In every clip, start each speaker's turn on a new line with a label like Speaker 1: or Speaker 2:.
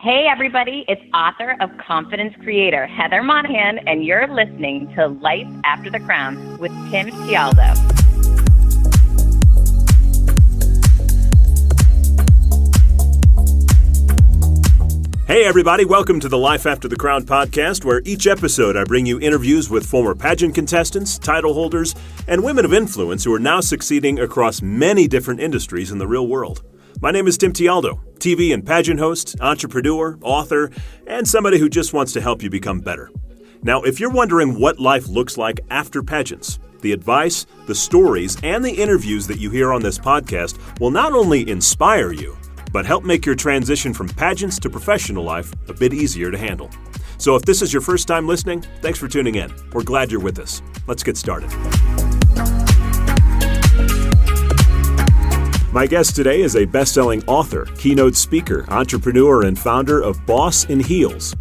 Speaker 1: Hey everybody, it's author of Confidence Creator, Heather Monahan, and you're listening to Life After the Crown with Tim Tialdo.
Speaker 2: Hey everybody, welcome to the Life After the Crown podcast, where each episode I bring you interviews with former pageant contestants, title holders, and women of influence who are now succeeding across many different industries in the real world. My name is Tim Tialdo, TV and pageant host, entrepreneur, author, and somebody who just wants to help you become better. Now, if you're wondering what life looks like after pageants, the advice, the stories, and the interviews that you hear on this podcast will not only inspire you, but help make your transition from pageants to professional life a bit easier to handle. So if this is your first time listening, thanks for tuning in. We're glad you're with us. Let's get started. My guest today is a best-selling author, keynote speaker, entrepreneur, and founder of Boss in Heels.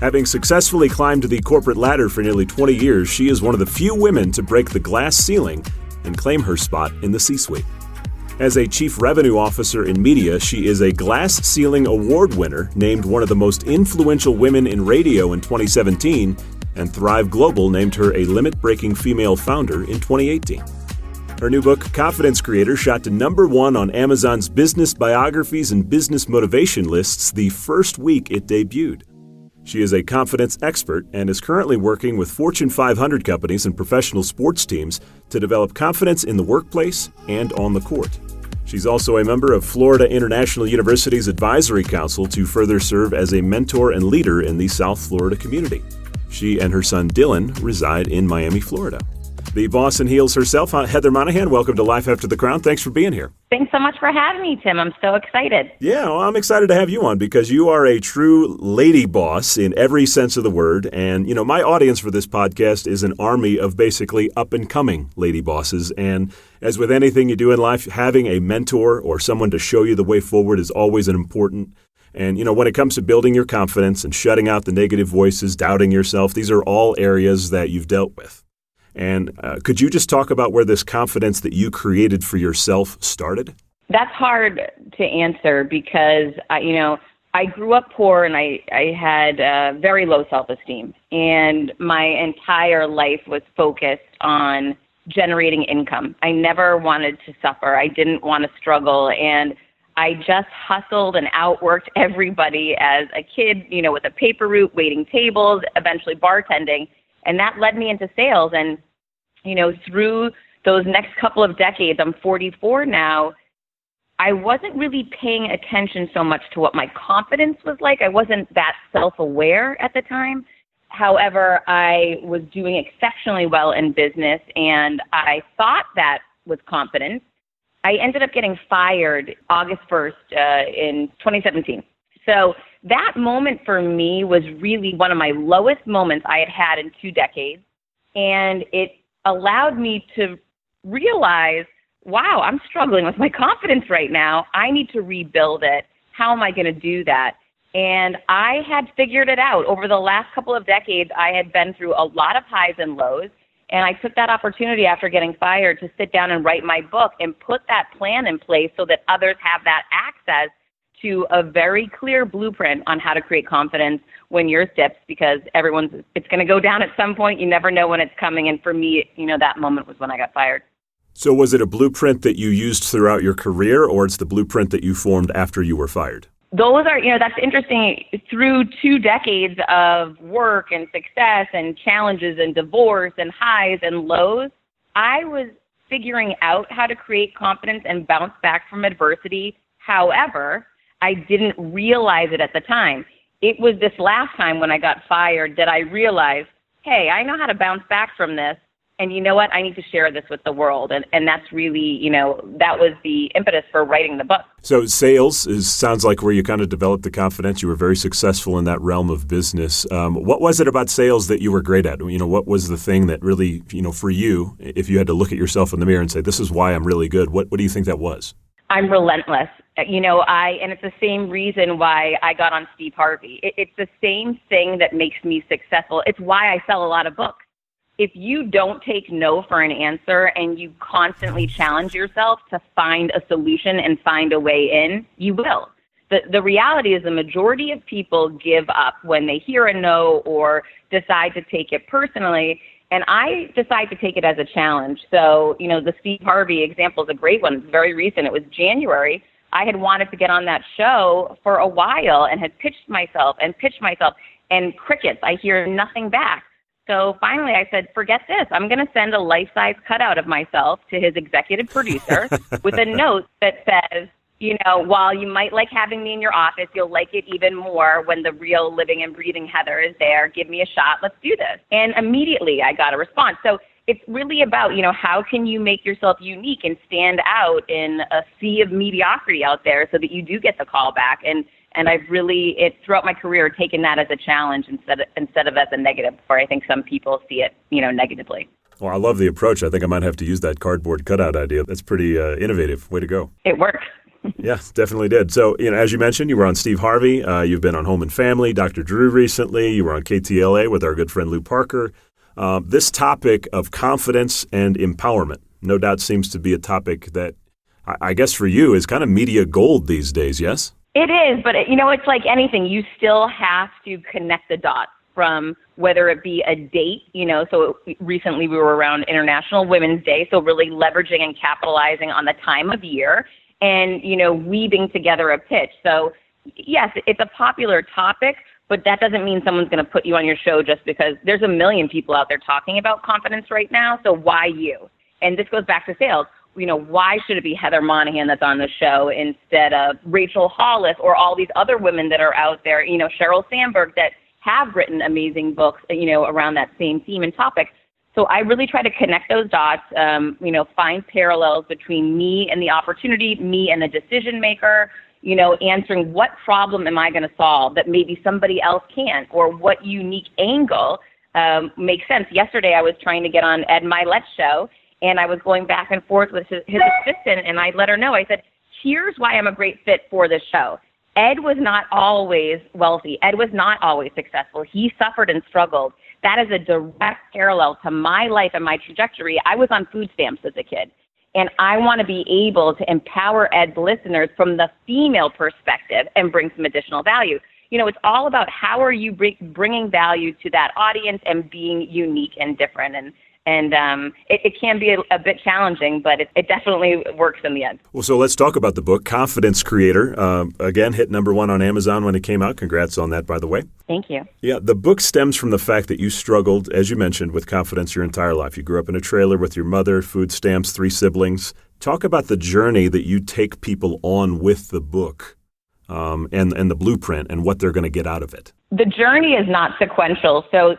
Speaker 2: Having successfully climbed the corporate ladder for nearly 20 years, she is one of the few women to break the glass ceiling and claim her spot in the C-suite. As a chief revenue officer in media, she is a Glass Ceiling Award winner, named one of the most influential women in radio in 2017, and Thrive Global named her a limit-breaking female founder in 2018. Her new book, Confidence Creator, shot to #1 on Amazon's business biographies and business motivation lists the first week it debuted. She is a confidence expert and is currently working with Fortune 500 companies and professional sports teams to develop confidence in the workplace and on the court. She's also a member of Florida International University's Advisory Council to further serve as a mentor and leader in the South Florida community. She and her son Dylan reside in Miami, Florida. The Boss in Heels herself, Heather Monahan, welcome to Life After the Crown. Thanks for being here.
Speaker 1: Thanks so much for having me, Tim. I'm so excited.
Speaker 2: Yeah, well, I'm excited to have you on because you are a true lady boss in every sense of the word. And, you know, my audience for this podcast is an army of basically up-and-coming lady bosses. And as with anything you do in life, having a mentor or someone to show you the way forward is always an important. And, you know, when it comes to building your confidence and shutting out the negative voices, doubting yourself, these are all areas that you've dealt with. And could you just talk about where this confidence that you created for yourself started?
Speaker 1: That's hard to answer because, I grew up poor and I had very low self-esteem. And my entire life was focused on generating income. I never wanted to suffer. I didn't want to struggle. And I just hustled and outworked everybody as a kid, with a paper route, waiting tables, eventually bartending. And that led me into sales. And, through those next couple of decades, I'm 44 now, I wasn't really paying attention so much to what my confidence was like. I wasn't that self-aware at the time. However, I was doing exceptionally well in business, and I thought that was confidence. I ended up getting fired August 1st in 2017. So that moment for me was really one of my lowest moments I had had in 2 decades. And it allowed me to realize, wow, I'm struggling with my confidence right now. I need to rebuild it. How am I going to do that? And I had figured it out. Over the last couple of decades, I had been through a lot of highs and lows. And I took that opportunity after getting fired to sit down and write my book and put that plan in place so that others have that access to a very clear blueprint on how to create confidence when yours dips, because it's going to go down at some point. You never know when it's coming. And for me, that moment was when I got fired.
Speaker 2: So was it a blueprint that you used throughout your career, or it's the blueprint that you formed after you were fired?
Speaker 1: Those are, that's interesting. Through 2 decades of work and success and challenges and divorce and highs and lows, I was figuring out how to create confidence and bounce back from adversity. However, I didn't realize it at the time. It was this last time when I got fired that I realized, hey, I know how to bounce back from this. And you know what? I need to share this with the world. And that's really, that was the impetus for writing the book.
Speaker 2: So sales sounds like where you kind of developed the confidence. You were very successful in that realm of business. What was it about sales that you were great at? What was the thing that really, for you, if you had to look at yourself in the mirror and say, this is why I'm really good, what do you think that was?
Speaker 1: I'm relentless. And it's the same reason why I got on Steve Harvey. It's the same thing that makes me successful. It's why I sell a lot of books. If you don't take no for an answer and you constantly challenge yourself to find a solution and find a way in, you will. the reality is the majority of people give up when they hear a no or decide to take it personally. And I decide to take it as a challenge. So, the Steve Harvey example is a great one. It's very recent. It was January. I had wanted to get on that show for a while and had pitched myself, and crickets. I hear nothing back. So finally I said, forget this. I'm going to send a life-size cutout of myself to his executive producer with a note that says, while you might like having me in your office, you'll like it even more when the real living and breathing Heather is there. Give me a shot. Let's do this. And immediately I got a response. So it's really about, how can you make yourself unique and stand out in a sea of mediocrity out there so that you do get the call back. And I've really, throughout my career, taken that as a challenge instead of as a negative, where I think some people see it, negatively.
Speaker 2: Well, I love the approach. I think I might have to use that cardboard cutout idea. That's pretty innovative. Way to go.
Speaker 1: It works.
Speaker 2: Yeah, definitely did. So, as you mentioned, you were on Steve Harvey. You've been on Home and Family, Dr. Drew recently. You were on KTLA with our good friend Lou Parker. This topic of confidence and empowerment, no doubt seems to be a topic that I guess for you is kind of media gold these days, yes?
Speaker 1: It is, but it's like anything. You still have to connect the dots from whether it be a date, so recently we were around International Women's Day, so really leveraging and capitalizing on the time of year and, weaving together a pitch. So yes, it's a popular topic, but that doesn't mean someone's going to put you on your show just because there's a million people out there talking about confidence right now. So why you? And this goes back to sales. Why should it be Heather Monahan that's on the show instead of Rachel Hollis or all these other women that are out there, Sheryl Sandberg, that have written amazing books, around that same theme and topic. So I really try to connect those dots, find parallels between me and the opportunity, me and the decision maker, answering what problem am I going to solve that maybe somebody else can't, or what unique angle makes sense. Yesterday I was trying to get on Ed Milet's show, and I was going back and forth with his assistant, and I let her know. I said, here's why I'm a great fit for this show. Ed was not always wealthy. Ed was not always successful. He suffered and struggled. That is a direct parallel to my life and my trajectory. I was on food stamps as a kid, and I want to be able to empower Ed's listeners from the female perspective and bring some additional value. It's all about how are you bringing value to that audience and being unique and different. And it can be a bit challenging, but it definitely works in the end.
Speaker 2: Well, so let's talk about the book, Confidence Creator. Again, hit #1 on Amazon when it came out. Congrats on that, by the way.
Speaker 1: Thank you.
Speaker 2: Yeah, the book stems from the fact that you struggled, as you mentioned, with confidence your entire life. You grew up in a trailer with your mother, food stamps, 3 siblings. Talk about the journey that you take people on with the book and the blueprint and what they're going to get out of it.
Speaker 1: The journey is not sequential. So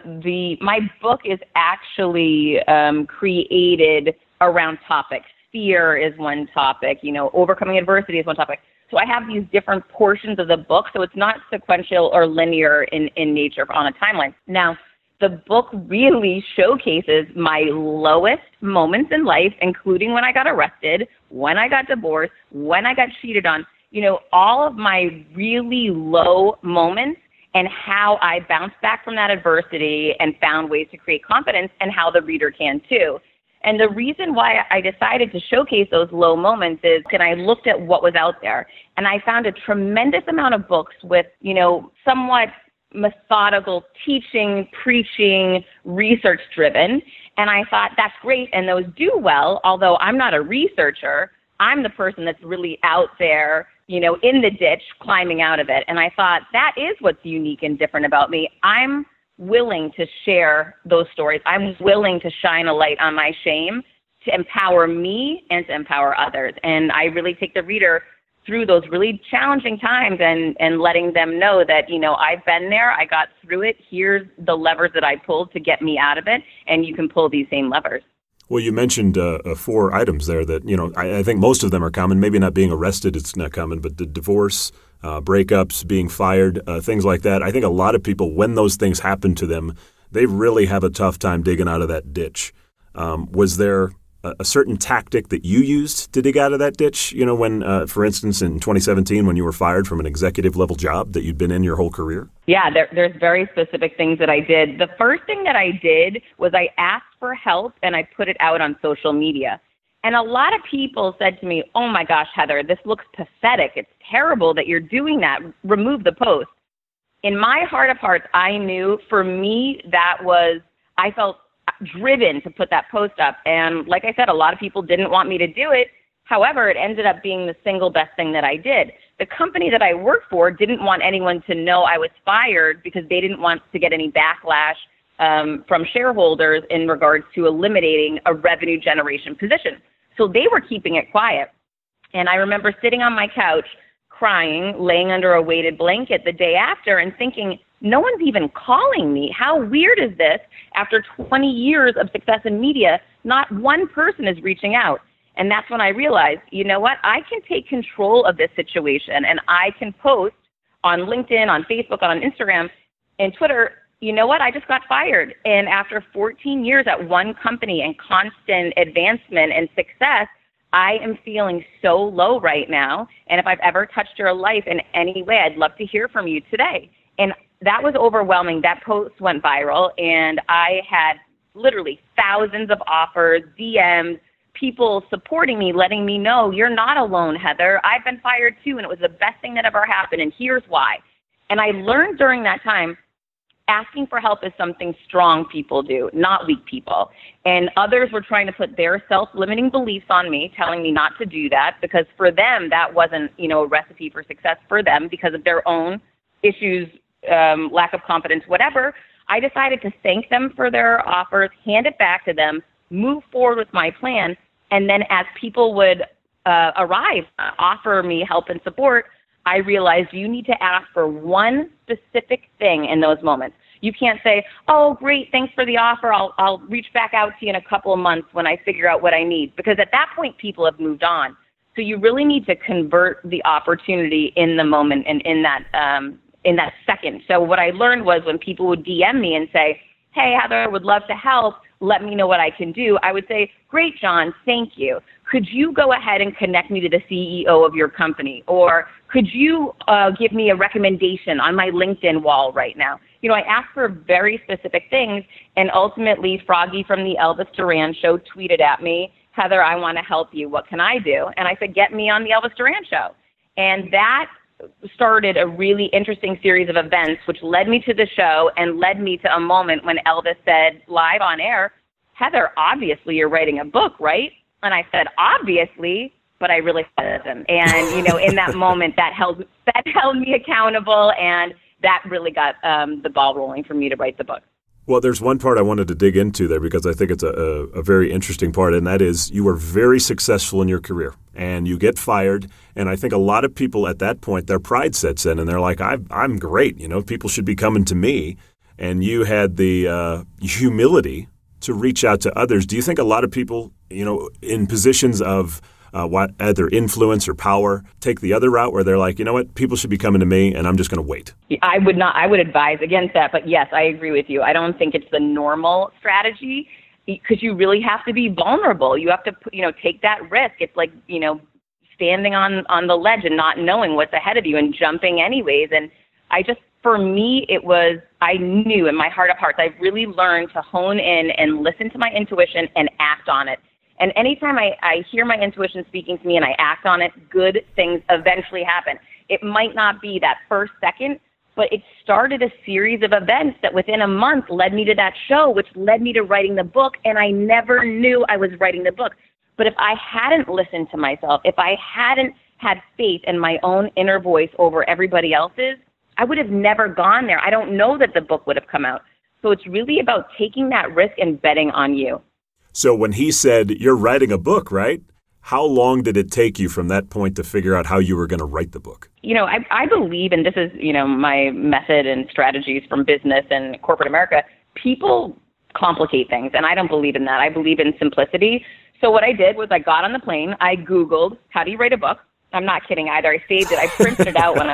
Speaker 1: my book is actually created around topics. Fear is one topic, overcoming adversity is one topic. So I have these different portions of the book, so it's not sequential or linear in nature on a timeline. Now, the book really showcases my lowest moments in life, including when I got arrested, when I got divorced, when I got cheated on, all of my really low moments and how I bounced back from that adversity and found ways to create confidence, and how the reader can too. And the reason why I decided to showcase those low moments is, and I looked at what was out there, and I found a tremendous amount of books with, somewhat methodical teaching, preaching, research-driven. And I thought, that's great, and those do well, although I'm not a researcher. I'm the person that's really out there, in the ditch, climbing out of it. And I thought, that is what's unique and different about me. I'm willing to share those stories. I'm willing to shine a light on my shame to empower me and to empower others. And I really take the reader through those really challenging times and letting them know that, I've been there, I got through it, here's the levers that I pulled to get me out of it, and you can pull these same levers.
Speaker 2: Well, you mentioned 4 items there that, I think most of them are common. Maybe not being arrested, it's not common, but the divorce, breakups, being fired, things like that. I think a lot of people, when those things happen to them, they really have a tough time digging out of that ditch. Was there a certain tactic that you used to dig out of that ditch? When, for instance, in 2017, when you were fired from an executive level job that you'd been in your whole career?
Speaker 1: Yeah, there's very specific things that I did. The first thing that I did was I asked for help and I put it out on social media. And a lot of people said to me, oh my gosh, Heather, this looks pathetic. It's terrible that you're doing that. Remove the post. In my heart of hearts, I knew for me I felt driven to put that post up. And like I said, a lot of people didn't want me to do it. However, it ended up being the single best thing that I did. The company that I worked for didn't want anyone to know I was fired because they didn't want to get any backlash from shareholders in regards to eliminating a revenue generation position. So they were keeping it quiet. And I remember sitting on my couch, crying, laying under a weighted blanket the day after and thinking, no one's even calling me. How weird is this? After 20 years of success in media, not one person is reaching out. And that's when I realized, you know what? I can take control of this situation and I can post on LinkedIn, on Facebook, on Instagram, and Twitter. You know what? I just got fired. And after 14 years at one company and constant advancement and success, I am feeling so low right now. And if I've ever touched your life in any way, I'd love to hear from you today. And that was overwhelming. That post went viral, and I had literally thousands of offers, DMs, people supporting me, letting me know, you're not alone, Heather. I've been fired too, and it was the best thing that ever happened, and here's why. And I learned during that time, asking for help is something strong people do, not weak people. And others were trying to put their self-limiting beliefs on me, telling me not to do that, because for them, that wasn't, a recipe for success for them because of their own issues, lack of confidence, whatever. I decided to thank them for their offers, hand it back to them, move forward with my plan, and then as people would arrive, offer me help and support, I realized you need to ask for one specific thing in those moments. You can't say, oh, great, thanks for the offer. I'll reach back out to you in a couple of months when I figure out what I need, because at that point, people have moved on. So you really need to convert the opportunity in the moment and in that second. So what I learned was when people would DM me and say, hey, Heather, I would love to help. Let me know what I can do. I would say, great, John, thank you. Could you go ahead and connect me to the CEO of your company? Or could you give me a recommendation on my LinkedIn wall right now? I asked for very specific things, and ultimately Froggy from the Elvis Duran show tweeted at me, Heather, I want to help you. What can I do? And I said, get me on the Elvis Duran show. And that started a really interesting series of events, which led me to the show and led me to a moment when Elvis said live on air, Heather, obviously you're writing a book, right? And I said, obviously, but I really wasn't. And, in that moment, that held me accountable, and that really got the ball rolling for me to write the book.
Speaker 2: Well, there's one part I wanted to dig into there because I think it's a very interesting part, and that is you were very successful in your career, and you get fired, and I think a lot of people at that point, their pride sets in, and they're like, I'm great, people should be coming to me, and you had the humility to reach out to others. Do you think a lot of people, in positions of either influence or power, take the other route where they're like, you know what, people should be coming to me and I'm just going to wait?
Speaker 1: I would advise against that, but yes, I agree with you. I don't think it's the normal strategy because you really have to be vulnerable. You have to, take that risk. It's like, standing on the ledge and not knowing what's ahead of you and jumping anyways. And for me, I knew in my heart of hearts, I've really learned to hone in and listen to my intuition and act on it. And anytime I hear my intuition speaking to me and I act on it, good things eventually happen. It might not be that first second, but it started a series of events that within a month led me to that show, which led me to writing the book, and I never knew I was writing the book. But if I hadn't listened to myself, if I hadn't had faith in my own inner voice over everybody else's, I would have never gone there. I don't know that the book would have come out. So it's really about taking that risk and betting on you.
Speaker 2: So when he said, you're writing a book, right? How long did it take you from that point to figure out how you were going to write the book?
Speaker 1: I believe, and this is, my method and strategies from business and corporate America, people complicate things, and I don't believe in that. I believe in simplicity. So what I did was I got on the plane, I Googled, how do you write a book? I'm not kidding either. I saved it. I printed it out and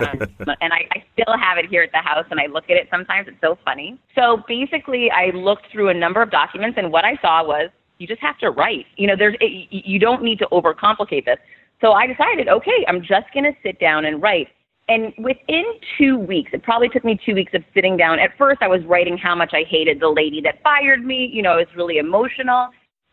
Speaker 1: I still have it here at the house, and I look at it sometimes. It's so funny. So basically, I looked through a number of documents, and what I saw was you just have to write. You don't need to overcomplicate this. So I decided, okay, I'm just going to sit down and write. And within 2 weeks, it probably took me 2 weeks of sitting down. At first, I was writing how much I hated the lady that fired me. It was really emotional.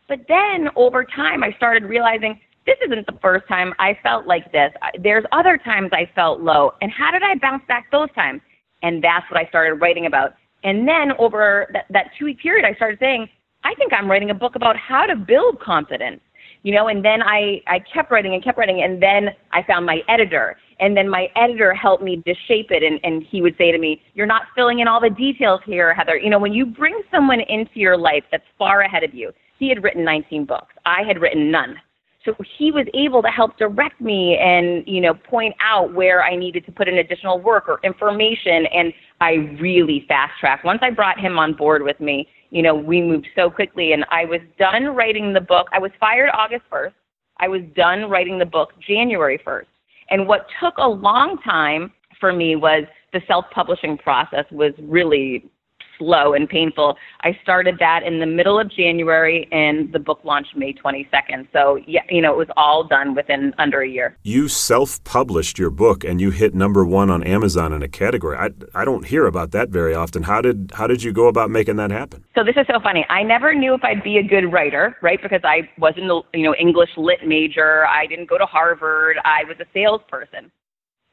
Speaker 1: But then over time, I started realizing this isn't the first time I felt like this. There's other times I felt low. And how did I bounce back those times? And that's what I started writing about. And then over that 2-week period, I started saying, I think I'm writing a book about how to build confidence. And then I kept writing, and then I found my editor. And then my editor helped me to shape it, and he would say to me, you're not filling in all the details here, Heather. When you bring someone into your life that's far ahead of you, he had written 19 books. I had written none. So he was able to help direct me and, point out where I needed to put in additional work or information, and I really fast-tracked. Once I brought him on board with me, we moved so quickly, and I was done writing the book. I was fired August 1st. I was done writing the book January 1st. And what took a long time for me was the self-publishing process was really slow and painful. I started that in the middle of January, and the book launched May 22nd. So, yeah, it was all done within under a year.
Speaker 2: You self-published your book, and you hit #1 on Amazon in a category. I don't hear about that very often. How did you go about making that happen?
Speaker 1: So this is so funny. I never knew if I'd be a good writer, right? Because I wasn't English lit major. I didn't go to Harvard. I was a salesperson.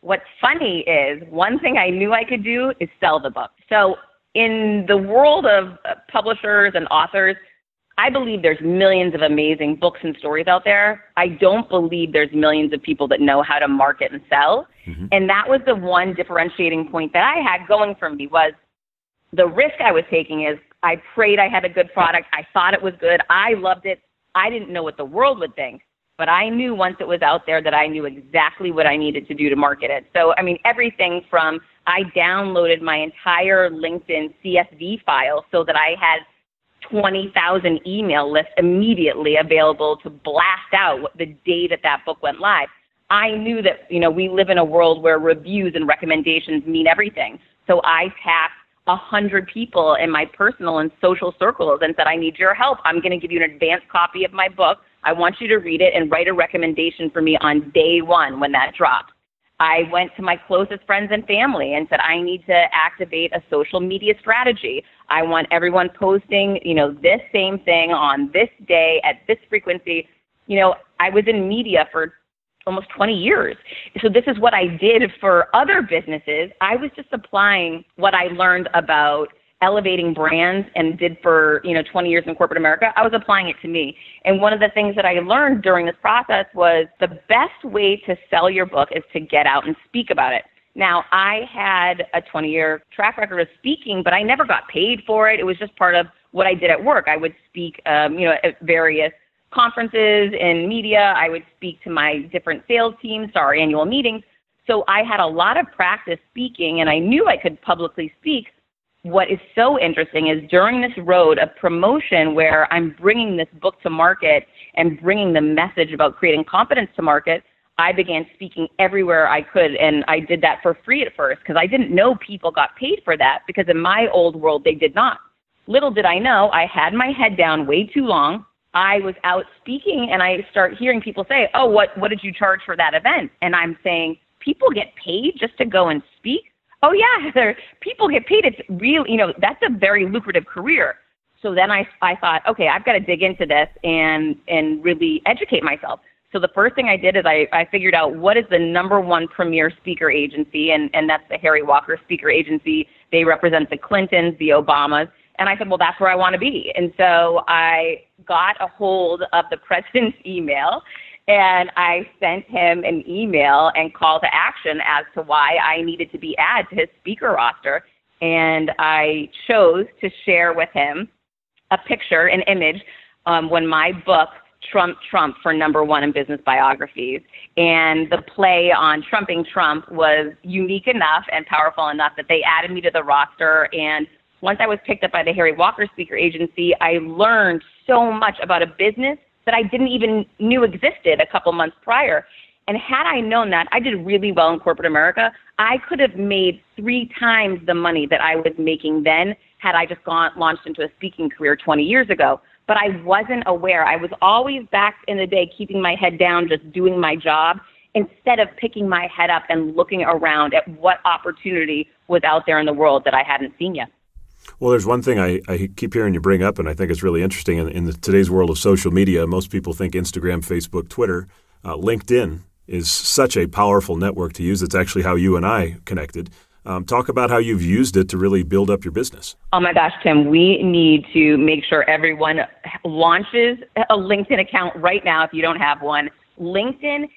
Speaker 1: What's funny is one thing I knew I could do is sell the book. So in the world of publishers and authors, I believe there's millions of amazing books and stories out there. I don't believe there's millions of people that know how to market and sell. Mm-hmm. And that was the one differentiating point that I had going for me was the risk I was taking is I prayed I had a good product. I thought it was good. I loved it. I didn't know what the world would think. But I knew once it was out there that I knew exactly what I needed to do to market it. So, everything from I downloaded my entire LinkedIn CSV file so that I had 20,000 email lists immediately available to blast out the day that book went live. I knew that, we live in a world where reviews and recommendations mean everything. So I tapped 100 people in my personal and social circles and said, I need your help. I'm going to give you an advanced copy of my book. I want you to read it and write a recommendation for me on day one when that drops. I went to my closest friends and family and said, I need to activate a social media strategy. I want everyone posting, this same thing on this day at this frequency. I was in media for almost 20 years. So this is what I did for other businesses. I was just applying what I learned about elevating brands and did for 20 years in corporate America. I was applying it to me. And one of the things that I learned during this process was the best way to sell your book is to get out and speak about it. Now, I had a 20-year track record of speaking, but I never got paid for it. It was just part of what I did at work. I would speak, at various conferences and media. I would speak to my different sales teams, to our annual meetings. So I had a lot of practice speaking, and I knew I could publicly speak. What is so interesting is during this road of promotion where I'm bringing this book to market and bringing the message about creating confidence to market, I began speaking everywhere I could, and I did that for free at first because I didn't know people got paid for that because in my old world they did not. Little did I know, I had my head down way too long. I was out speaking, and I start hearing people say, oh, what did you charge for that event? And I'm saying, people get paid just to go and speak? Oh, yeah, people get paid. It's real, that's a very lucrative career. So then I thought, okay, I've got to dig into this and really educate myself. So the first thing I did is I figured out what is the #1 premier speaker agency, and that's the Harry Walker Speaker Agency. They represent the Clintons, the Obamas. And I said, well, that's where I want to be. And so I got a hold of the president's email, and I sent him an email and call to action as to why I needed to be added to his speaker roster. And I chose to share with him a picture, an image, when my book, Trump for #1 in business biographies. And the play on trumping Trump was unique enough and powerful enough that they added me to the roster. And once I was picked up by the Harry Walker Speaker Agency, I learned so much about a business that I didn't even knew existed a couple months prior. And had I known that, I did really well in corporate America. I could have made 3 times the money that I was making then had I just launched into a speaking career 20 years ago. But I wasn't aware. I was always back in the day keeping my head down, just doing my job, instead of picking my head up and looking around at what opportunity was out there in the world that I hadn't seen yet.
Speaker 2: Well, there's one thing I keep hearing you bring up, and I think it's really interesting. In today's world of social media, most people think Instagram, Facebook, Twitter. LinkedIn is such a powerful network to use. It's actually how you and I connected. Talk about how you've used it to really build up your business.
Speaker 1: Oh my gosh, Tim, we need to make sure everyone launches a LinkedIn account right now if you don't have one. LinkedIn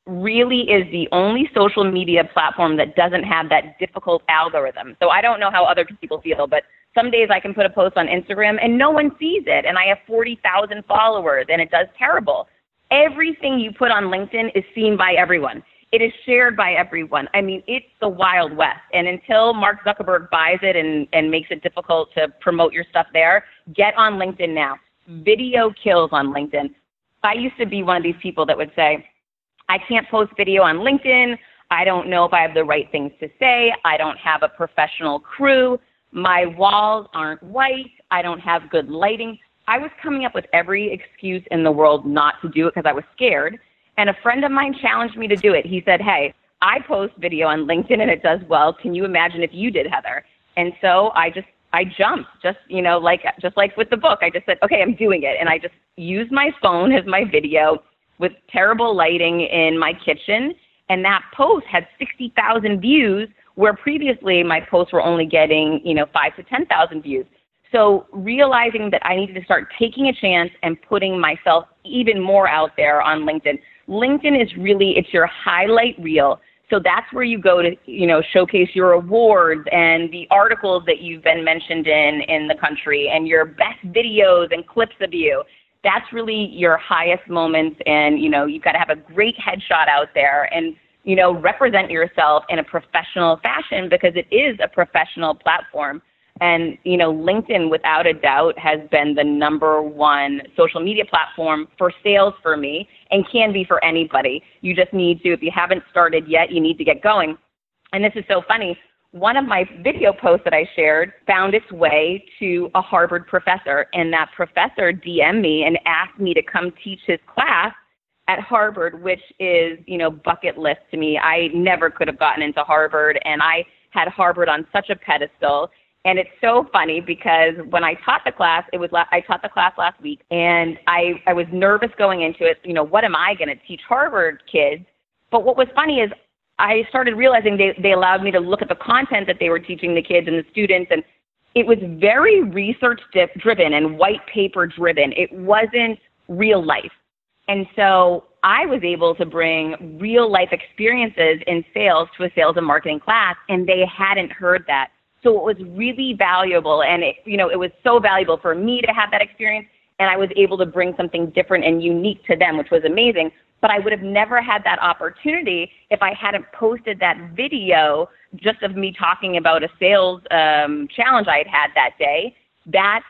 Speaker 1: really is the only social media platform that doesn't have that difficult algorithm. So I don't know how other people feel, but some days I can put a post on Instagram and no one sees it, and I have 40,000 followers, and it does terrible. Everything you put on LinkedIn is seen by everyone. It is shared by everyone. I mean, it's the Wild West. And until Mark Zuckerberg buys it and makes it difficult to promote your stuff there, get on LinkedIn now. Video kills on LinkedIn. I used to be one of these people that would say, I can't post video on LinkedIn. I don't know if I have the right things to say. I don't have a professional crew. My walls aren't white. I don't have good lighting. I was coming up with every excuse in the world not to do it because I was scared. And a friend of mine challenged me to do it. He said, hey, I post video on LinkedIn and it does well. Can you imagine if you did, Heather? And so I jumped, just like with the book. I just said, okay, I'm doing it. And I just used my phone as my video with terrible lighting in my kitchen. And that post had 60,000 views, where previously my posts were only getting, 5,000 to 10,000 views. So realizing that I needed to start taking a chance and putting myself even more out there on LinkedIn. LinkedIn is really, it's your highlight reel. So that's where you go to, showcase your awards and the articles that you've been mentioned in the country and your best videos and clips of you. That's really your highest moments. And, you've got to have a great headshot out there and, represent yourself in a professional fashion, because it is a professional platform. And, LinkedIn, without a doubt, has been the number one social media platform for sales for me, and can be for anybody. You just need to, if you haven't started yet, you need to get going. And this is so funny. One of my video posts that I shared found its way to a Harvard professor, and that professor DM'd me and asked me to come teach his class at Harvard, which is, bucket list to me. I never could have gotten into Harvard, and I had Harvard on such a pedestal. And it's so funny because when I taught the class, I taught the class last week, and I was nervous going into it. What am I going to teach Harvard kids? But what was funny is I started realizing they allowed me to look at the content that they were teaching the kids and the students, and it was very research-driven and white paper-driven. It wasn't real life. And so I was able to bring real-life experiences in sales to a sales and marketing class, and they hadn't heard that. So it was really valuable, and it was so valuable for me to have that experience, and I was able to bring something different and unique to them, which was amazing. But I would have never had that opportunity if I hadn't posted that video just of me talking about a sales challenge I had that day. That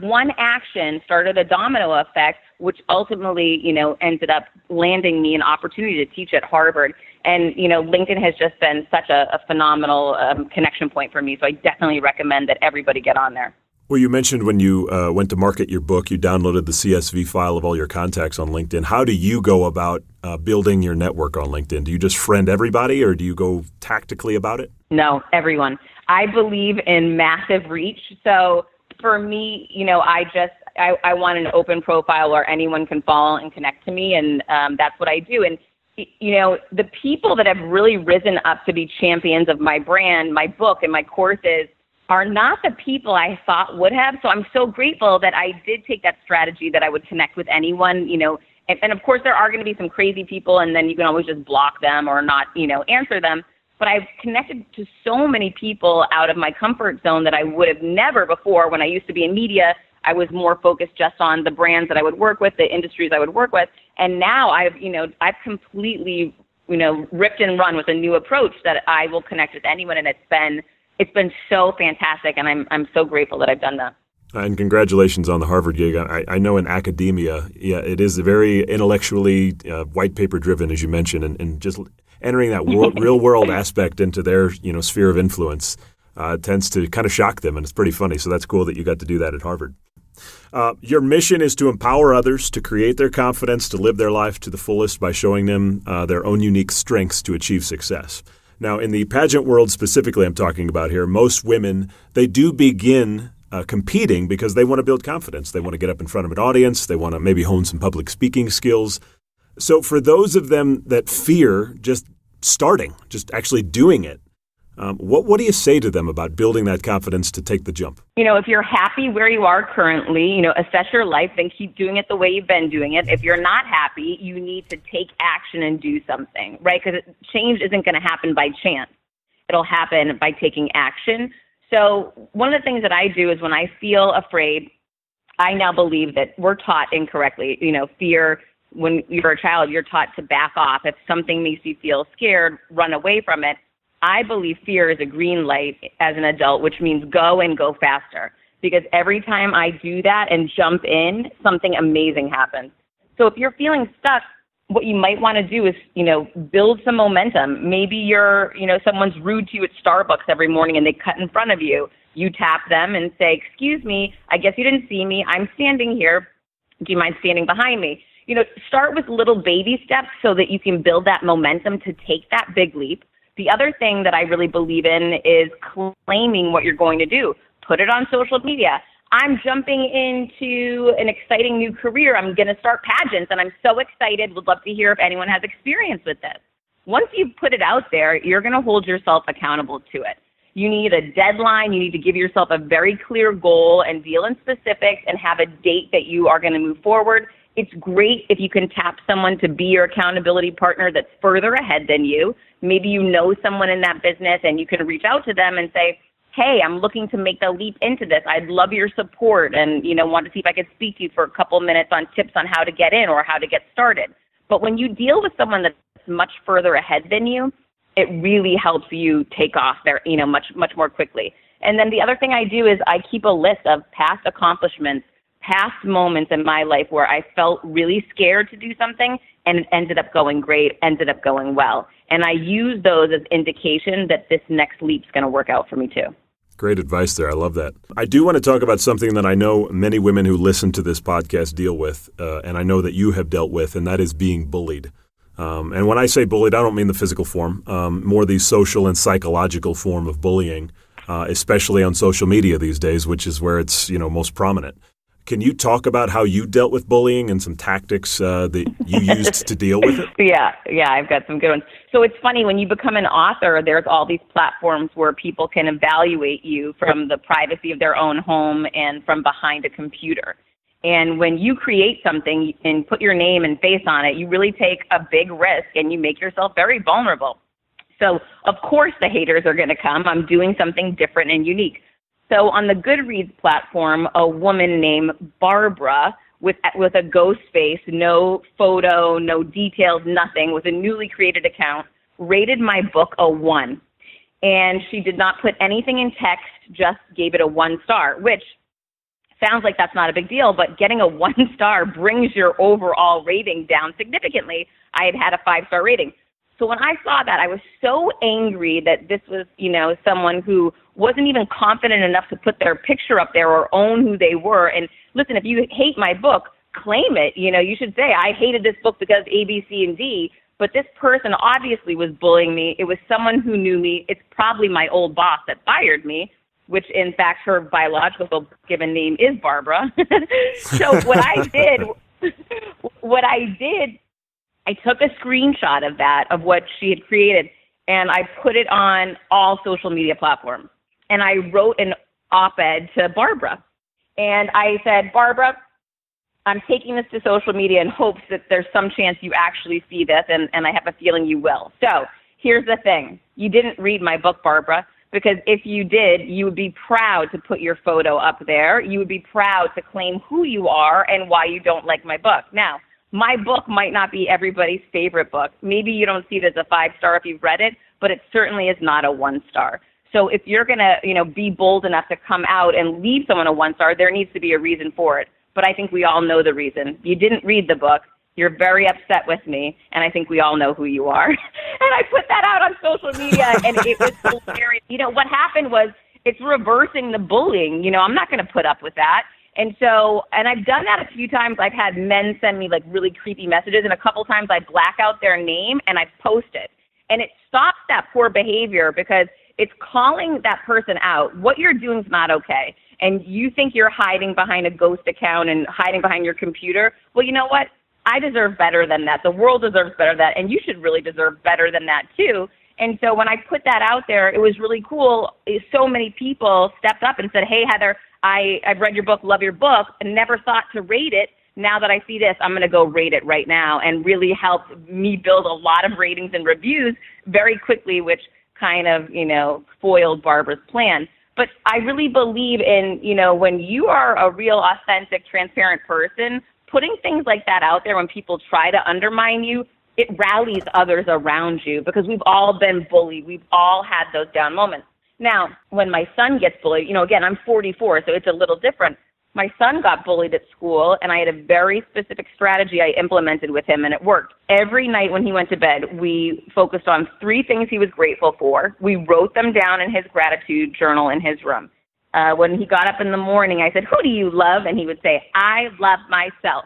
Speaker 1: one action started a domino effect, which ultimately, ended up landing me an opportunity to teach at Harvard. And, LinkedIn has just been such a phenomenal connection point for me. So I definitely recommend that everybody get on there.
Speaker 2: Well, you mentioned when you went to market your book, you downloaded the CSV file of all your contacts on LinkedIn. How do you go about building your network on LinkedIn? Do you just friend everybody, or do you go tactically about it?
Speaker 1: No, everyone. I believe in massive reach. So for me, I want an open profile where anyone can follow and connect to me, and that's what I do. And, the people that have really risen up to be champions of my brand, my book, and my courses are not the people I thought would have. So I'm so grateful that I did take that strategy that I would connect with anyone, and of course there are going to be some crazy people, and then you can always just block them or not, answer them. But I've connected to so many people out of my comfort zone that I would have never before. When I used to be in media, I was more focused just on the brands that I would work with, the industries I would work with. And now I've completely, ripped and run with a new approach that I will connect with anyone. And it's been so fantastic. And I'm so grateful that I've done that.
Speaker 2: And congratulations on the Harvard gig. I know in academia, it is very intellectually white paper driven, as you mentioned, and just entering that real world aspect into their sphere of influence tends to kind of shock them, and it's pretty funny. So that's cool that you got to do that at Harvard. Your mission is to empower others to create their confidence, to live their life to the fullest by showing them their own unique strengths to achieve success. Now, in the pageant world specifically I'm talking about here, most women, they do begin competing because they want to build confidence. They want to get up in front of an audience. They want to maybe hone some public speaking skills. So for those of them that fear just starting, just actually doing it, what do you say to them about building that confidence to take the jump?
Speaker 1: If you're happy where you are currently, assess your life, then keep doing it the way you've been doing it. If you're not happy, you need to take action and do something, right? Because change isn't going to happen by chance. It'll happen by taking action. So one of the things that I do is when I feel afraid, I now believe that we're taught incorrectly. Fear, when you're a child, you're taught to back off. If something makes you feel scared, run away from it. I believe fear is a green light as an adult, which means go and go faster. Because every time I do that and jump in, something amazing happens. So if you're feeling stuck, what you might want to do is, build some momentum. Maybe someone's rude to you at Starbucks every morning and they cut in front of you. You tap them and say, "Excuse me, I guess you didn't see me. I'm standing here. Do you mind standing behind me?" Start with little baby steps so that you can build that momentum to take that big leap. The other thing that I really believe in is claiming what you're going to do. Put it on social media. I'm jumping into an exciting new career. I'm going to start pageants, and I'm so excited. Would love to hear if anyone has experience with this. Once you put it out there, you're going to hold yourself accountable to it. You need a deadline. You need to give yourself a very clear goal and deal in specifics and have a date that you are going to move forward. It's great if you can tap someone to be your accountability partner that's further ahead than you. Maybe you know someone in that business and you can reach out to them and say, "Hey, I'm looking to make the leap into this. I'd love your support and, want to see if I could speak to you for a couple minutes on tips on how to get in or how to get started." But when you deal with someone that's much further ahead than you, it really helps you take off there, much more quickly. And then the other thing I do is I keep a list of past accomplishments, past moments in my life where I felt really scared to do something and it ended up going great, ended up going well. And I use those as indication that this next leap's going to work out for me too.
Speaker 2: Great advice there. I love that. I do want to talk about something that I know many women who listen to this podcast deal with, and I know that you have dealt with, and that is being bullied. And when I say bullied, I don't mean the physical form, more the social and psychological form of bullying, especially on social media these days, which is where it's most prominent. Can you talk about how you dealt with bullying and some tactics that you used to deal with it?
Speaker 1: Yeah, I've got some good ones. So it's funny, when you become an author, there's all these platforms where people can evaluate you from the privacy of their own home and from behind a computer. And when you create something and put your name and face on it, you really take a big risk and you make yourself very vulnerable. So, of course, the haters are going to come. I'm doing something different and unique. So on the Goodreads platform, a woman named Barbara with a ghost face, no photo, no details, nothing, with a newly created account, rated my book a 1. And she did not put anything in text, just gave it a 1 star, which sounds like that's not a big deal, but getting a 1 star brings your overall rating down significantly. I had a 5-star rating. So when I saw that, I was so angry that this was, someone who wasn't even confident enough to put their picture up there or own who they were. And listen, if you hate my book, claim it. You should say, "I hated this book because A, B, C, and D." But this person obviously was bullying me. It was someone who knew me. It's probably my old boss that fired me, which in fact her biological given name is Barbara. So what I did, I took a screenshot of that, of what she had created, and I put it on all social media platforms. And I wrote an op-ed to Barbara. And I said, "Barbara, I'm taking this to social media in hopes that there's some chance you actually see this, and I have a feeling you will. So here's the thing. You didn't read my book, Barbara, because if you did, you would be proud to put your photo up there. You would be proud to claim who you are and why you don't like my book. Now, my book might not be everybody's favorite book. Maybe you don't see it as a 5-star if you've read it, but it certainly is not a 1-star. So if you're going to, be bold enough to come out and leave someone a 1-star, there needs to be a reason for it. But I think we all know the reason. You didn't read the book. You're very upset with me, and I think we all know who you are." And I put that out on social media, and it was hilarious. What happened was it's reversing the bullying. I'm not going to put up with that. And I've done that a few times. I've had men send me like really creepy messages, and a couple times I black out their name and I post it. And it stops that poor behavior because it's calling that person out. What you're doing is not okay. And you think you're hiding behind a ghost account and hiding behind your computer. Well, you know what? I deserve better than that. The world deserves better than that. And you should really deserve better than that too. And so when I put that out there, it was really cool. So many people stepped up and said, hey, Heather, I've read your book, love your book, and never thought to rate it. Now that I see this, I'm going to go rate it right now, and really helped me build a lot of ratings and reviews very quickly, which kind of, foiled Barbara's plan. But I really believe in, when you are a real, authentic, transparent person, putting things like that out there when people try to undermine you, it rallies others around you, because we've all been bullied. We've all had those down moments. Now, when my son gets bullied, again, I'm 44, so it's a little different. My son got bullied at school, and I had a very specific strategy I implemented with him, and it worked. Every night when he went to bed, we focused on 3 things he was grateful for. We wrote them down in his gratitude journal in his room. When he got up in the morning, I said, who do you love? And he would say, I love myself.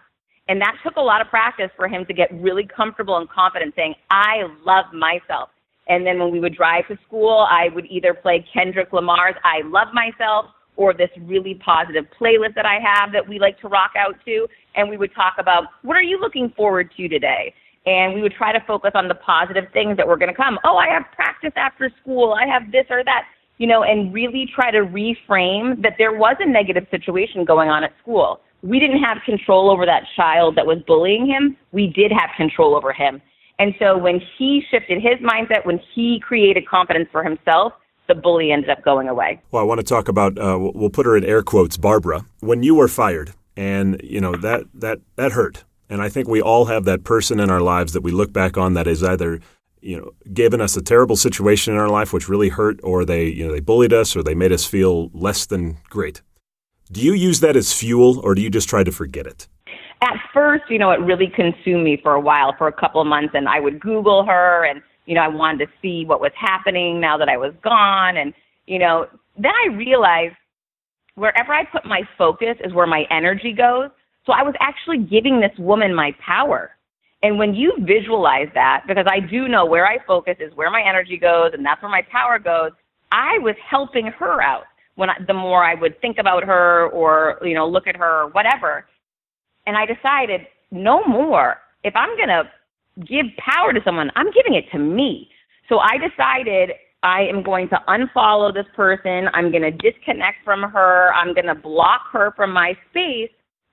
Speaker 1: And that took a lot of practice for him to get really comfortable and confident saying, I love myself. And then when we would drive to school, I would either play Kendrick Lamar's I Love Myself, or this really positive playlist that I have that we like to rock out to, and we would talk about, what are you looking forward to today? And we would try to focus on the positive things that were going to come. Oh, I have practice after school. I have this or that, and really try to reframe that there was a negative situation going on at school. We didn't have control over that child that was bullying him. We did have control over him. And so when he shifted his mindset, when he created confidence for himself, the bully ended up going away.
Speaker 2: Well, I want to talk about, we'll put her in air quotes, Barbara. When you were fired, and, that hurt. And I think we all have that person in our lives that we look back on that is either, given us a terrible situation in our life which really hurt, or they bullied us, or they made us feel less than great. Do you use that as fuel, or do you just try to forget it?
Speaker 1: At first, it really consumed me for a while, for a couple of months, and I would Google her, and I wanted to see what was happening now that I was gone. And, then I realized wherever I put my focus is where my energy goes. So I was actually giving this woman my power. And when you visualize that, because I do know where I focus is where my energy goes, and that's where my power goes, I was helping her out the more I would think about her or, look at her or whatever. And I decided no more. If I'm going to give power to someone, I'm giving it to me. So I decided I am going to unfollow this person. I'm going to disconnect from her. I'm going to block her from my space.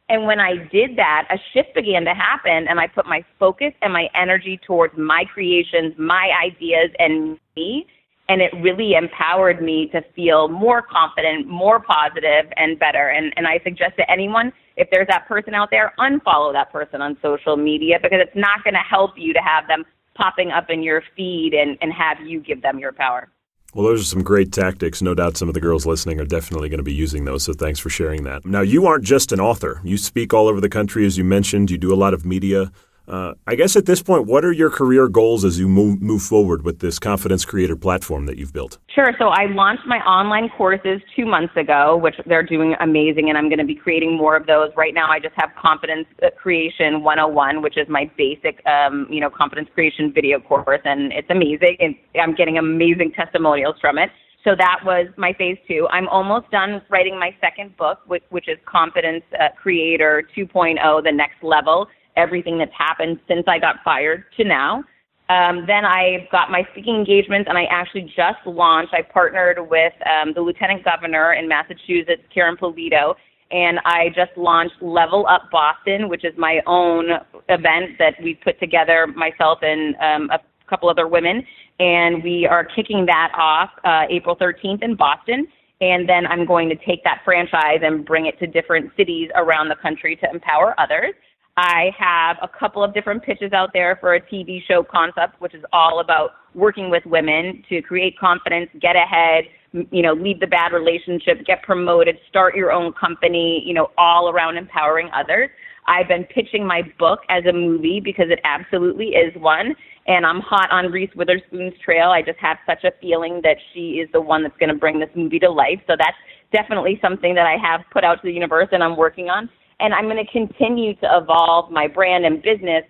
Speaker 1: And when I did that, a shift began to happen, and I put my focus and my energy towards my creations, my ideas, and me. And it really empowered me to feel more confident, more positive, and better. And I suggest to anyone, if there's that person out there, unfollow that person on social media, because it's not going to help you to have them popping up in your feed and have you give them your power.
Speaker 2: Well, those are some great tactics. No doubt some of the girls listening are definitely going to be using those, so thanks for sharing that. Now, you aren't just an author. You speak all over the country, as you mentioned. You do a lot of media. I guess at this point, what are your career goals as you move forward with this Confidence Creator platform that you've built?
Speaker 1: Sure. So I launched my online courses 2 months ago, which they're doing amazing, and I'm going to be creating more of those. Right now, I just have Confidence Creation 101, which is my basic, confidence creation video course, and it's amazing. And I'm getting amazing testimonials from it. So that was my phase 2. I'm almost done writing my second book, which is Confidence Creator 2.0, The Next Level. Everything that's happened since I got fired to now. Then I got my speaking engagements, and I actually just launched. I partnered with the Lieutenant Governor in Massachusetts, Karen Polito, and I just launched Level Up Boston, which is my own event that we put together, myself and a couple other women, and we are kicking that off April 13th in Boston. And then I'm going to take that franchise and bring it to different cities around the country to empower others. I have a couple of different pitches out there for a TV show concept, which is all about working with women to create confidence, get ahead, leave the bad relationship, get promoted, start your own company, all around empowering others. I've been pitching my book as a movie because it absolutely is one, and I'm hot on Reese Witherspoon's trail. I just have such a feeling that she is the one that's going to bring this movie to life. So that's definitely something that I have put out to the universe and I'm working on. And I'm going to continue to evolve my brand and business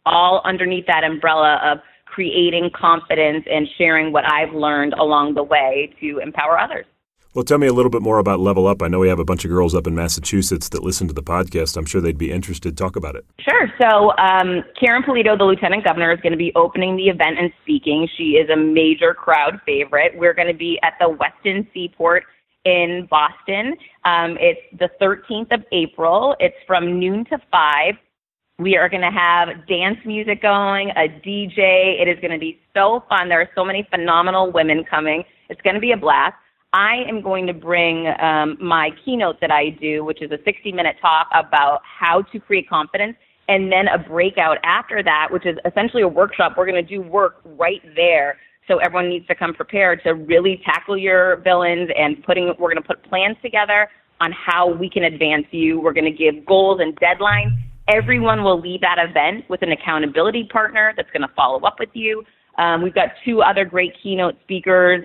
Speaker 1: all underneath that umbrella of creating confidence and sharing what I've learned along the way to empower others.
Speaker 2: Well, tell me a little bit more about Level Up. I know we have a bunch of girls up in Massachusetts that listen to the podcast. I'm sure they'd be interested. Talk about it.
Speaker 1: Sure. So Karen Polito, the Lieutenant Governor, is going to be opening the event and speaking. She is a major crowd favorite. We're going to be at the Westin Seaport in Boston. It's the 13th of April. It's from noon to 5. We are going to have dance music going, a DJ. It is going to be so fun. There are so many phenomenal women coming. It's going to be a blast. I am going to bring my keynote that I do, which is a 60-minute talk about how to create confidence, and then a breakout after that, which is essentially a workshop. We're going to do work right there. So everyone needs to come prepared to really tackle your villains, and we're going to put plans together on how we can advance you. We're going to give goals and deadlines. Everyone will leave that event with an accountability partner that's going to follow up with you. We've got 2 other great keynote speakers,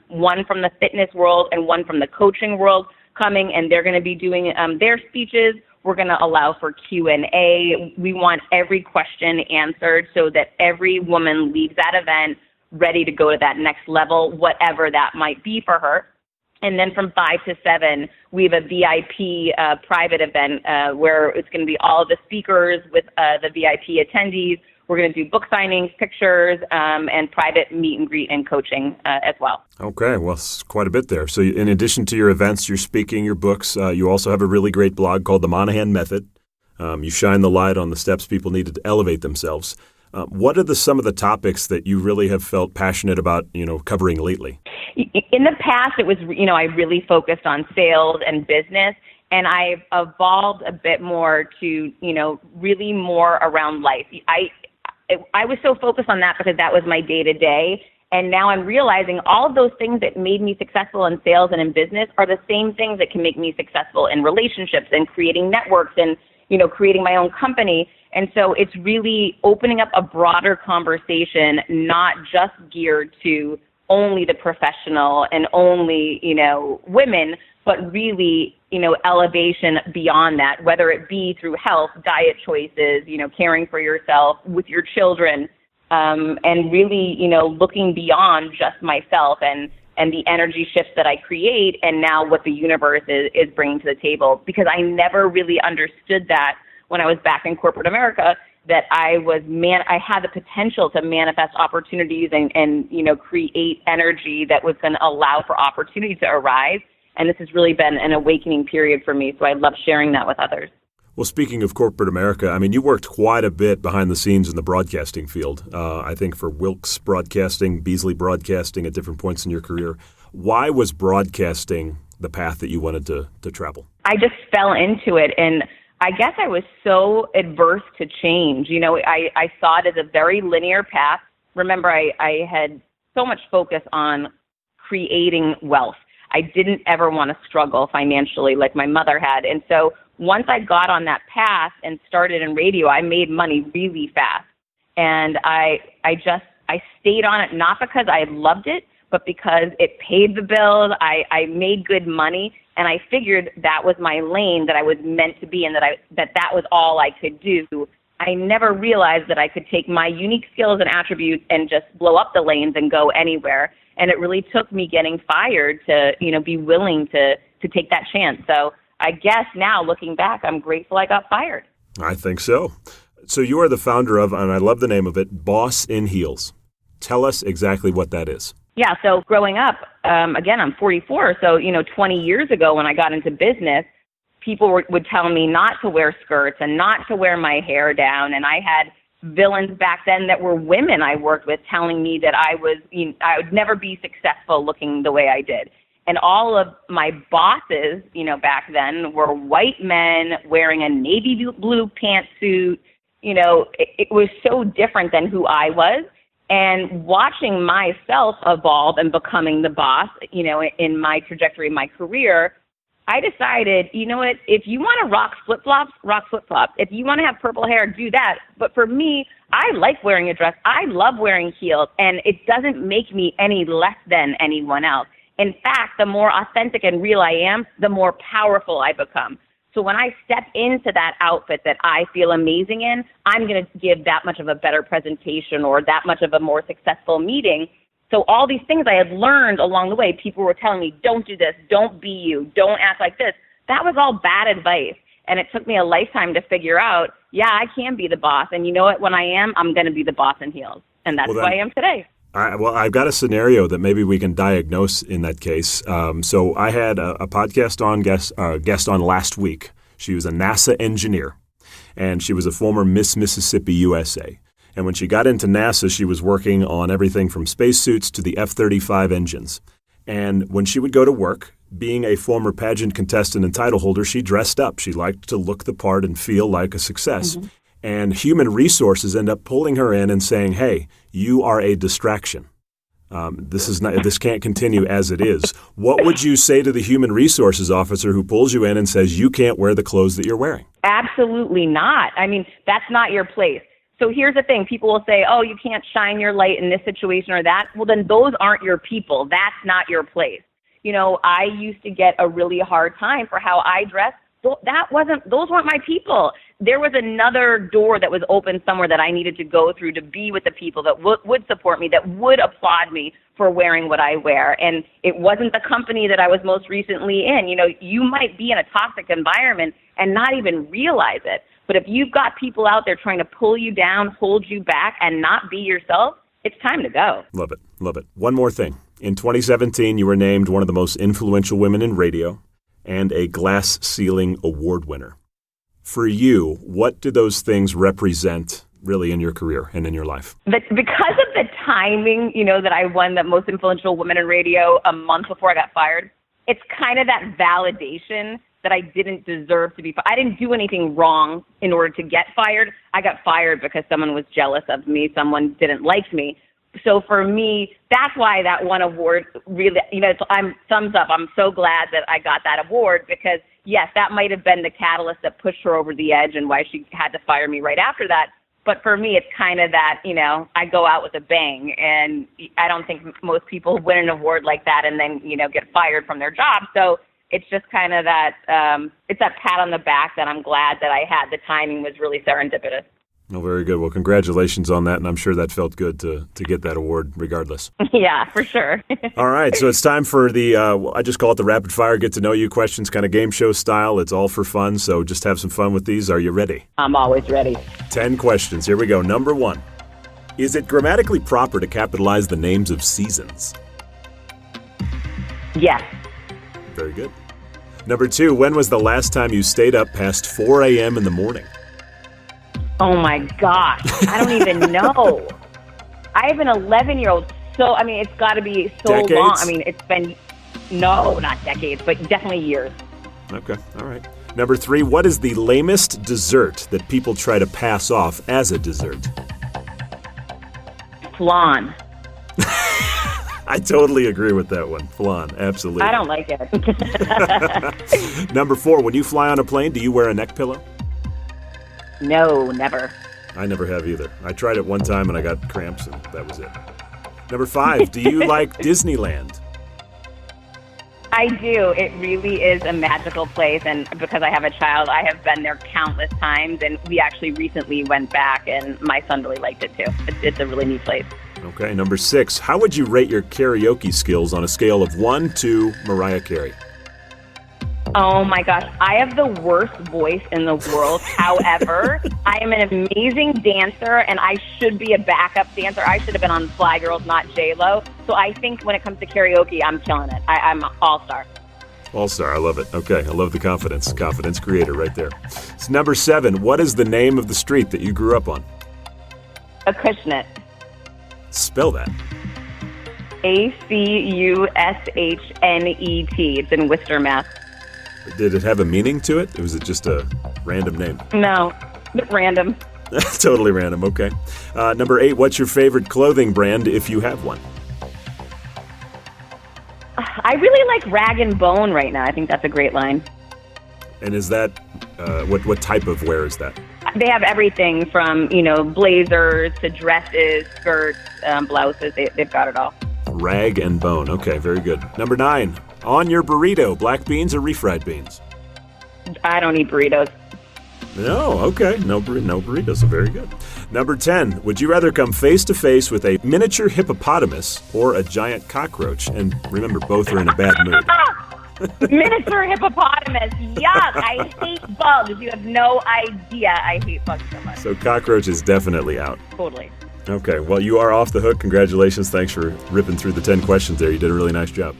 Speaker 1: one from the fitness world and one from the coaching world coming, and they're going to be doing their speeches. We're going to allow for Q&A. We want every question answered so that every woman leaves that event ready to go to that next level, whatever that might be for her. And then from 5 to 7, we have a VIP private event where it's going to be all of the speakers with the VIP attendees. We're going to do book signings, pictures, and private meet and greet and coaching as well.
Speaker 2: Okay, well, it's quite a bit there. So in addition to your events, your speaking, your books, you also have a really great blog called The Monahan Method. You shine the light on the steps people need to elevate themselves. What are some of the topics that you really have felt passionate about, covering lately?
Speaker 1: In the past, it was, I really focused on sales and business. And I've evolved a bit more to, really more around life. I was so focused on that because that was my day-to-day. And now I'm realizing all of those things that made me successful in sales and in business are the same things that can make me successful in relationships and creating networks and, creating my own company. And so it's really opening up a broader conversation, not just geared to only the professional and only, women, but really, elevation beyond that, whether it be through health, diet choices, caring for yourself with your children, and really, looking beyond just myself and the energy shifts that I create and now what the universe is bringing to the table. Because I never really understood that when I was back in corporate America, that I had the potential to manifest opportunities and create energy that was going to allow for opportunity to arise. And this has really been an awakening period for me, so I love sharing that with others.
Speaker 2: Well, speaking of corporate America, you worked quite a bit behind the scenes in the broadcasting field. I think for Wilkes Broadcasting, Beasley Broadcasting at different points in your career. Why was broadcasting the path that you wanted to travel? I
Speaker 1: just fell into it, and I guess I was so adverse to change. I saw it as a very linear path. Remember, I had so much focus on creating wealth. I didn't ever want to struggle financially like my mother had. And so once I got on that path and started in radio, I made money really fast. And I stayed on it, not because I loved it, but because it paid the bills. I made good money, and I figured that was my lane, that I was meant to be in, that was all I could do. I never realized that I could take my unique skills and attributes and just blow up the lanes and go anywhere. And it really took me getting fired to, be willing to take that chance. So I guess now, looking back, I'm grateful I got fired.
Speaker 2: I think so. So you are the founder of, and I love the name of it, Boss in Heels. Tell us exactly what that is.
Speaker 1: Yeah, so growing up, again, I'm 44, so, 20 years ago when I got into business, people would tell me not to wear skirts and not to wear my hair down, and I had villains back then that were women I worked with telling me that I would never be successful looking the way I did. And all of my bosses, back then were white men wearing a navy blue pantsuit. It was so different than who I was. And watching myself evolve and becoming the boss, in my trajectory, my career, I decided, if you want to rock flip-flops, rock flip-flops. If you want to have purple hair, do that. But for me, I like wearing a dress. I love wearing heels, and it doesn't make me any less than anyone else. In fact, the more authentic and real I am, the more powerful I become. So when I step into that outfit that I feel amazing in, I'm going to give that much of a better presentation or that much of a more successful meeting. So all these things I had learned along the way, people were telling me, don't do this, don't be you, don't act like this. That was all bad advice. And it took me a lifetime to figure out, yeah, I can be the boss. And you know what? When I am, I'm going to be the boss in heels. And that's who I am today.
Speaker 2: I've got a scenario that maybe we can diagnose in that case. So I had a podcast guest on last week. She was a NASA engineer, and she was a former Miss Mississippi USA. And when she got into NASA, she was working on everything from spacesuits to the F-35 engines. And when she would go to work, being a former pageant contestant and title holder, she dressed up. She liked to look the part and feel like a success. Mm-hmm. And human resources end up pulling her in and saying, hey, you are a distraction. This can't continue as it is. What would you say to the human resources officer who pulls you in and says you can't wear the clothes that you're wearing?
Speaker 1: Absolutely not. I mean, that's not your place. So here's the thing. People will say, oh, you can't shine your light in this situation or that. Well, then those aren't your people. That's not your place. You know, I used to get a really hard time for how I dressed. Those weren't my people. There was another door that was open somewhere that I needed to go through to be with the people that would support me, that would applaud me for wearing what I wear. And it wasn't the company that I was most recently in. You know, you might be in a toxic environment and not even realize it. But if you've got people out there trying to pull you down, hold you back, and not be yourself, it's time to go.
Speaker 2: Love it. Love it. One more thing. In 2017, you were named one of the most influential women in radio and a Glass Ceiling Award winner. For you, what do those things represent really in your career and in your life?
Speaker 1: Because of the timing, you know, that I won the most influential woman in radio a month before I got fired, it's kind of that validation that I didn't deserve to be fired. I didn't do anything wrong in order to get fired. I got fired because someone was jealous of me, someone didn't like me. So for me, that's why that one award really, you know, thumbs up. I'm so glad that I got that award because, yes, that might have been the catalyst that pushed her over the edge and why she had to fire me right after that. But for me, it's kind of that, you know, I go out with a bang. And I don't think most people win an award like that and then, you know, get fired from their job. So it's just kind of that, it's that pat on the back that I'm glad that I had. The timing was really serendipitous.
Speaker 2: Oh, very good. Well, congratulations on that, and I'm sure that felt good to get that award regardless.
Speaker 1: Yeah, for sure.
Speaker 2: All right, so it's time for the, I just call it the rapid fire, get to know you questions, kind of game show style. It's all for fun, so just have some fun with these. Are you ready?
Speaker 1: I'm always ready.
Speaker 2: 10 questions. Here we go. Number 1. Is it grammatically proper to capitalize the names of seasons?
Speaker 1: Yes.
Speaker 2: Very good. Number 2, when was the last time you stayed up past 4 a.m. in the morning?
Speaker 1: Oh, my gosh. I don't even know. I have an 11-year-old. So, I mean, it's got to be so
Speaker 2: decades?
Speaker 1: long. I mean, it's been, no, not decades, but definitely years.
Speaker 2: Okay. All right. Number 3, what is the lamest dessert that people try to pass off as a dessert?
Speaker 1: Flan.
Speaker 2: I totally agree with that one. Flan. Absolutely.
Speaker 1: I don't like it.
Speaker 2: Number 4, when you fly on a plane, do you wear a neck pillow?
Speaker 1: No, never.
Speaker 2: I never have either. I tried it one time and I got cramps and that was it. Number 5, do you like Disneyland?
Speaker 1: I do. It really is a magical place. And because I have a child, I have been there countless times. And we actually recently went back and my son really liked it too. It's a really neat place.
Speaker 2: Okay. Number 6, how would you rate your karaoke skills on a scale of 1 to Mariah Carey?
Speaker 1: Oh my gosh, I have the worst voice in the world. However, I am an amazing dancer and I should be a backup dancer. I should have been on Fly Girls, not J-Lo. So I think when it comes to karaoke, I'm killing it. I'm all-star.
Speaker 2: All-star, I love it. Okay, I love the confidence. Confidence creator right there. So number 7, what is the name of the street that you grew up on?
Speaker 1: Acushnet.
Speaker 2: Spell that.
Speaker 1: Acushnet. It's in Worcester, Mass.
Speaker 2: Did it have a meaning to it? Or was it just a random name?
Speaker 1: No, random.
Speaker 2: Totally random, okay. Number 8, what's your favorite clothing brand if you have one?
Speaker 1: I really like Rag & Bone right now. I think that's a great line.
Speaker 2: And is that, what type of wear is that?
Speaker 1: They have everything from, you know, blazers to dresses, skirts, blouses. They've got it all.
Speaker 2: Rag & Bone. Okay, very good. Number 9, on your burrito, black beans or refried beans?
Speaker 1: I don't eat burritos.
Speaker 2: No, okay. No burritos are very good. Number 10, would you rather come face to face with a miniature hippopotamus or a giant cockroach? And remember, both are in a bad mood.
Speaker 1: Miniature hippopotamus. Yuck. I hate bugs. You have no idea. I hate bugs so much.
Speaker 2: So cockroach is definitely out.
Speaker 1: Totally.
Speaker 2: Okay, well, you are off the hook. Congratulations. Thanks for ripping through the 10 questions there. You did a really nice job.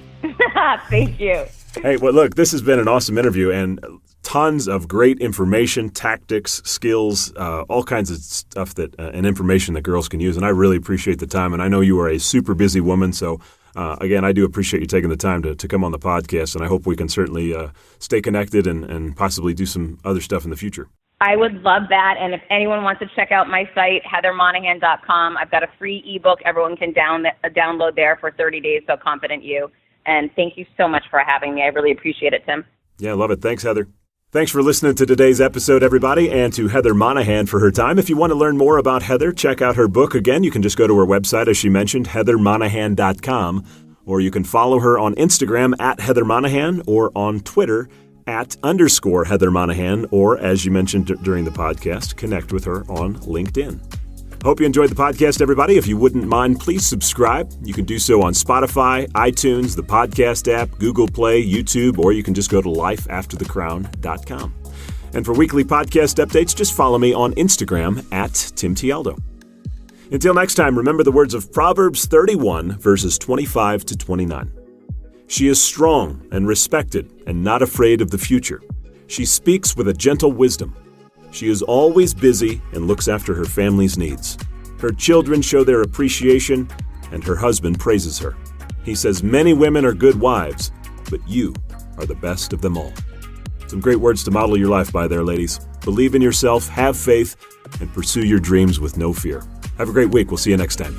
Speaker 1: Thank you.
Speaker 2: Hey, well, look, this has been an awesome interview and tons of great information, tactics, skills, all kinds of stuff and information that girls can use. And I really appreciate the time. And I know you are a super busy woman. So, again, I do appreciate you taking the time to come on the podcast. And I hope we can certainly stay connected and possibly do some other stuff in the future.
Speaker 1: I would love that. And if anyone wants to check out my site, heathermonahan.com, I've got a free ebook everyone can download there for 30 days, So Confident You. And thank you so much for having me. I really appreciate it, Tim.
Speaker 2: Yeah, I love it. Thanks, Heather. Thanks for listening to today's episode, everybody, and to Heather Monahan for her time. If you want to learn more about Heather, check out her book. Again, you can just go to her website, as she mentioned, heathermonahan.com, or you can follow her on Instagram at Heather Monahan or on Twitter @_Heather Monahan, or, as you mentioned during the podcast, connect with her on LinkedIn. Hope you enjoyed the podcast, everybody. If you wouldn't mind, please subscribe. You can do so on Spotify, iTunes, the podcast app, Google Play, YouTube, or you can just go to lifeafterthecrown.com. And for weekly podcast updates, just follow me on Instagram @TimTialdo. Until next time, remember the words of Proverbs 31, verses 25 to 29. She is strong and respected and not afraid of the future. She speaks with a gentle wisdom. She is always busy and looks after her family's needs. Her children show their appreciation, and her husband praises her. He says many women are good wives, but you are the best of them all. Some great words to model your life by there, ladies. Believe in yourself, have faith, and pursue your dreams with no fear. Have a great week. We'll see you next time.